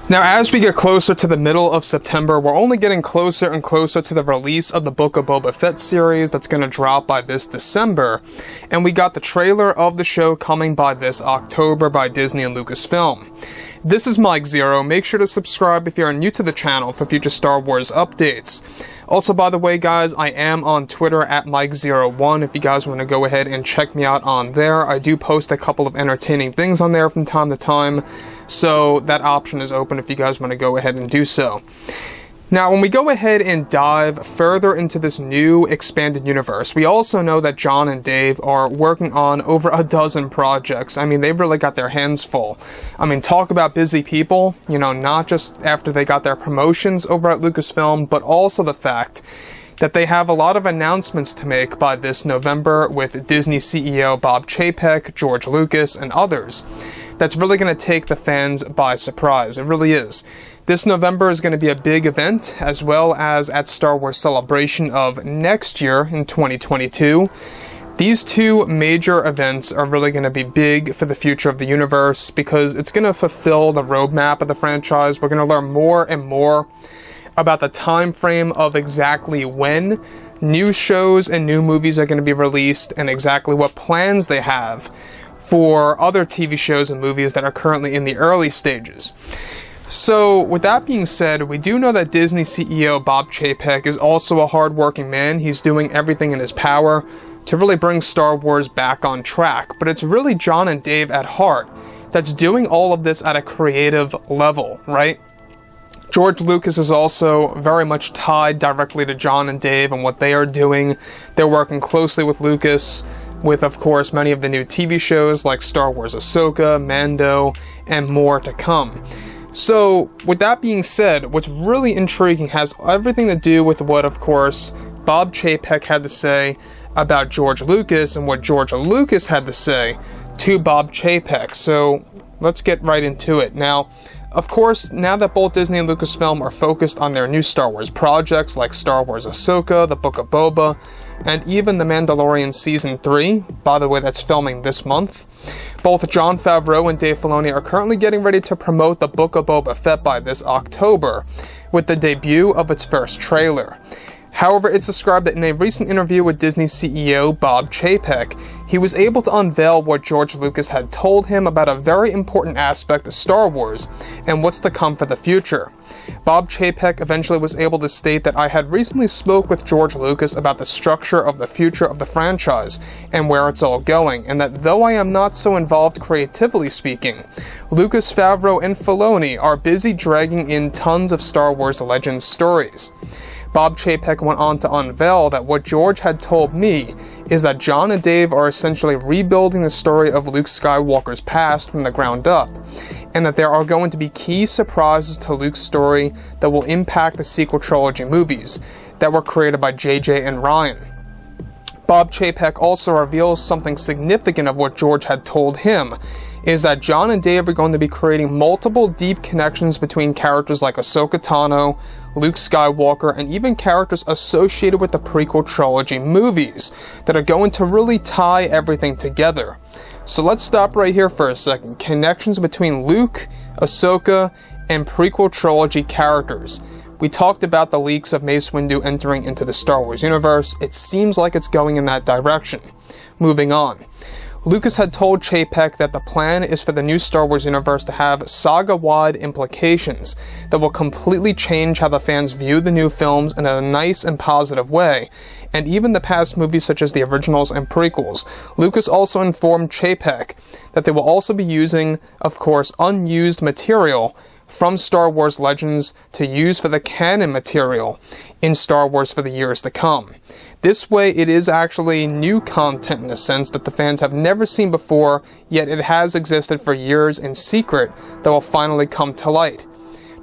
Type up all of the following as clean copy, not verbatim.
Now, as we get closer to the middle of September, we're only getting closer and closer to the release of the Book of Boba Fett series that's going to drop by this December. And we got the trailer of the show coming by this October by Disney and Lucasfilm. This is Mike Zero. Make sure to subscribe if you're new to the channel for future Star Wars updates. Also, by the way, guys, I am on Twitter at Mike01 if you guys want to go ahead and check me out on there. I do post a couple of entertaining things on there from time to time, so that option is open if you guys want to go ahead and do so. Now, when we go ahead and dive further into this new expanded universe, we also know that Jon and Dave are working on over a dozen projects. I mean, they've really got their hands full. I mean, talk about busy people, you know, not just after they got their promotions over at Lucasfilm, but also the fact that they have a lot of announcements to make by this November with Disney CEO Bob Chapek, George Lucas, and others. That's really going to take the fans by surprise. It really is. This November is going to be a big event, as well as at Star Wars Celebration of next year in 2022. These two major events are really going to be big for the future of the universe because it's going to fulfill the roadmap of the franchise. We're going to learn more and more about the time frame of exactly when new shows and new movies are going to be released and exactly what plans they have for other TV shows and movies that are currently in the early stages. So, with that being said, we do know that Disney CEO Bob Chapek is also a hard-working man. He's doing everything in his power to really bring Star Wars back on track. But it's really Jon and Dave at heart that's doing all of this at a creative level, right? George Lucas is also very much tied directly to Jon and Dave and what they are doing. They're working closely with Lucas, with, of course, many of the new TV shows like Star Wars Ahsoka, Mando, and more to come. So, with that being said, what's really intriguing has everything to do with what, of course, Bob Chapek had to say about George Lucas and what George Lucas had to say to Bob Chapek. So, let's get right into it. Now, of course, now that both Disney and Lucasfilm are focused on their new Star Wars projects like Star Wars Ahsoka, The Book of Boba, and even The Mandalorian Season 3, by the way, that's filming this month, both Jon Favreau and Dave Filoni are currently getting ready to promote The Book of Boba Fett by this October, with the debut of its first trailer. However, it's described that in a recent interview with Disney CEO Bob Chapek, he was able to unveil what George Lucas had told him about a very important aspect of Star Wars and what's to come for the future. Bob Chapek eventually was able to state that I had recently spoke with George Lucas about the structure of the future of the franchise and where it's all going, and that though I am not so involved creatively speaking, Lucas, Favreau, and Filoni are busy dragging in tons of Star Wars Legends stories. Bob Chapek went on to unveil that what George had told me is that Jon and Dave are essentially rebuilding the story of Luke Skywalker's past from the ground up, and that there are going to be key surprises to Luke's story that will impact the sequel trilogy movies that were created by JJ and Ryan. Bob Chapek also reveals something significant of what George had told him, is that Jon and Dave are going to be creating multiple deep connections between characters like Ahsoka Tano, Luke Skywalker, and even characters associated with the prequel trilogy movies that are going to really tie everything together. So let's stop right here for a second. Connections between Luke, Ahsoka, and prequel trilogy characters. We talked about the leaks of Mace Windu entering into the Star Wars universe. It seems like it's going in that direction. Moving on. Lucas had told Chapek that the plan is for the new Star Wars universe to have saga-wide implications that will completely change how the fans view the new films in a nice and positive way, and even the past movies such as the originals and prequels. Lucas also informed Chapek that they will also be using, of course, unused material from Star Wars Legends to use for the canon material in Star Wars for the years to come. This way, it is actually new content in a sense that the fans have never seen before, yet it has existed for years in secret that will finally come to light.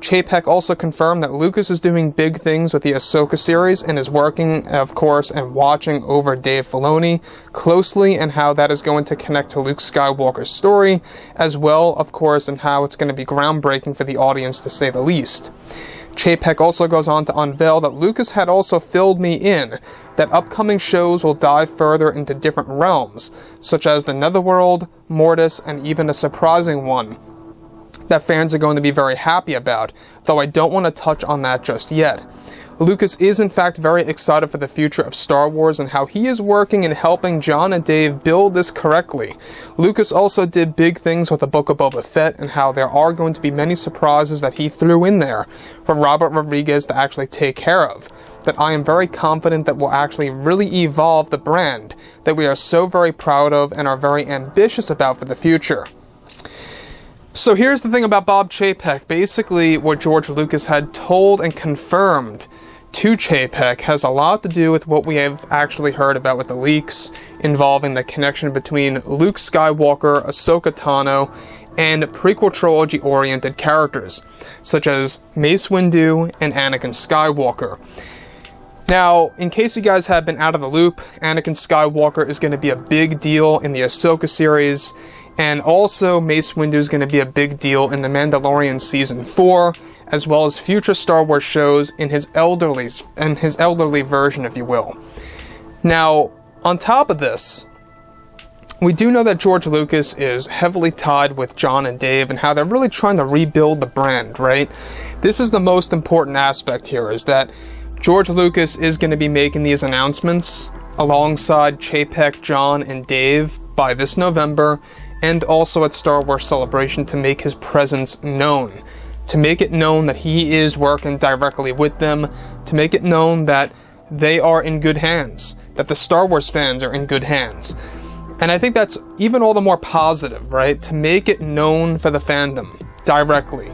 Chapek also confirmed that Lucas is doing big things with the Ahsoka series and is working, of course, and watching over Dave Filoni closely and how that is going to connect to Luke Skywalker's story, as well, of course, and how it's going to be groundbreaking for the audience to say the least. Chapek also goes on to unveil that Lucas had also filled me in that upcoming shows will dive further into different realms, such as the Netherworld, Mortis, and even a surprising one that fans are going to be very happy about, though I don't want to touch on that just yet. Lucas is in fact very excited for the future of Star Wars and how he is working and helping Jon and Dave build this correctly. Lucas also did big things with the Book of Boba Fett and how there are going to be many surprises that he threw in there for Robert Rodriguez to actually take care of, that I am very confident that will actually really evolve the brand that we are so very proud of and are very ambitious about for the future. So here's the thing about Bob Chapek. Basically, what George Lucas had told and confirmed to Chapek has a lot to do with what we have actually heard about with the leaks involving the connection between Luke Skywalker, Ahsoka Tano, and prequel trilogy-oriented characters, such as Mace Windu and Anakin Skywalker. Now, in case you guys have been out of the loop, Anakin Skywalker is going to be a big deal in the Ahsoka series, and also Mace Windu is going to be a big deal in The Mandalorian Season 4, as well as future Star Wars shows in his elderly version, if you will. Now, on top of this, we do know that George Lucas is heavily tied with Jon and Dave and how they're really trying to rebuild the brand, right? This is the most important aspect here, is that George Lucas is going to be making these announcements alongside Chapek, Jon, and Dave by this November, and also at Star Wars Celebration to make his presence known. To make it known that he is working directly with them, to make it known that they are in good hands, that the Star Wars fans are in good hands. And I think that's even all the more positive, right? To make it known for the fandom directly.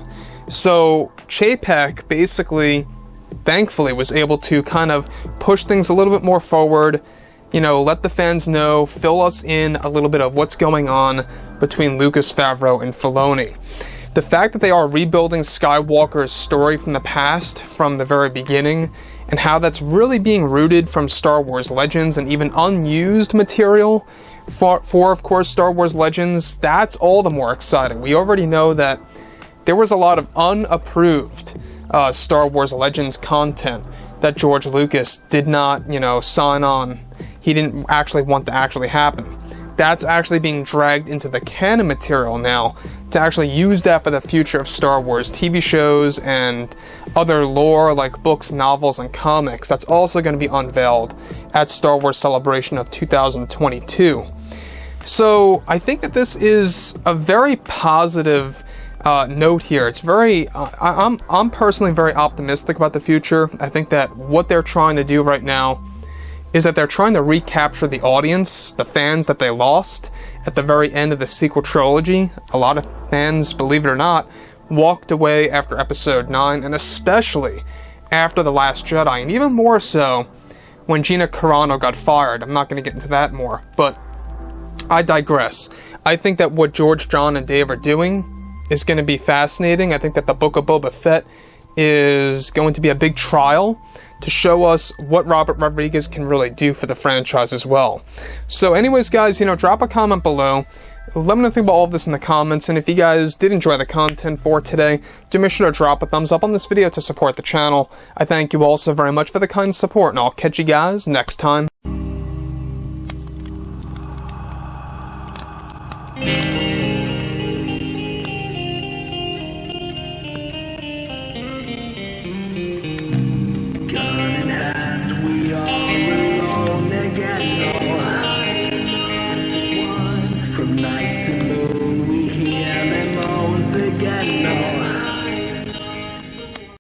So Chapek basically, thankfully, was able to kind of push things a little bit more forward, you know, let the fans know, fill us in a little bit of what's going on between Lucas, Favreau, and Filoni. The fact that they are rebuilding Skywalker's story from the past, from the very beginning, and how that's really being rooted from Star Wars Legends and even unused material for of course, Star Wars Legends, that's all the more exciting. We already know that there was a lot of unapproved Star Wars Legends content that George Lucas did not, sign on. He didn't actually want to actually happen. That's actually being dragged into the canon material now to actually use that for the future of Star Wars TV shows and other lore like books, novels, and comics. That's also going to be unveiled at Star Wars Celebration of 2022. So I think that this is a very positive note here. It's very, I'm personally very optimistic about the future. I think that what they're trying to do right now is that they're trying to recapture the audience, the fans that they lost at the very end of the sequel trilogy. A lot of fans, believe it or not, walked away after Episode 9, and especially after The Last Jedi, and even more so when GINA Carano got fired. I'm not going to get into that more, but I digress. I think that what George, Jon, and Dave are doing is going to be fascinating. I think that the Book of Boba Fett is going to be a big trial to show us what Robert Rodriguez can really do for the franchise as well. So anyways, guys, drop a comment below. Let me know what you think about all of this in the comments, and if you guys did enjoy the content for today, do make sure to drop a thumbs up on this video to support the channel. I thank you all so very much for the kind support, and I'll catch you guys next time. From night to moon, we hear them moans again.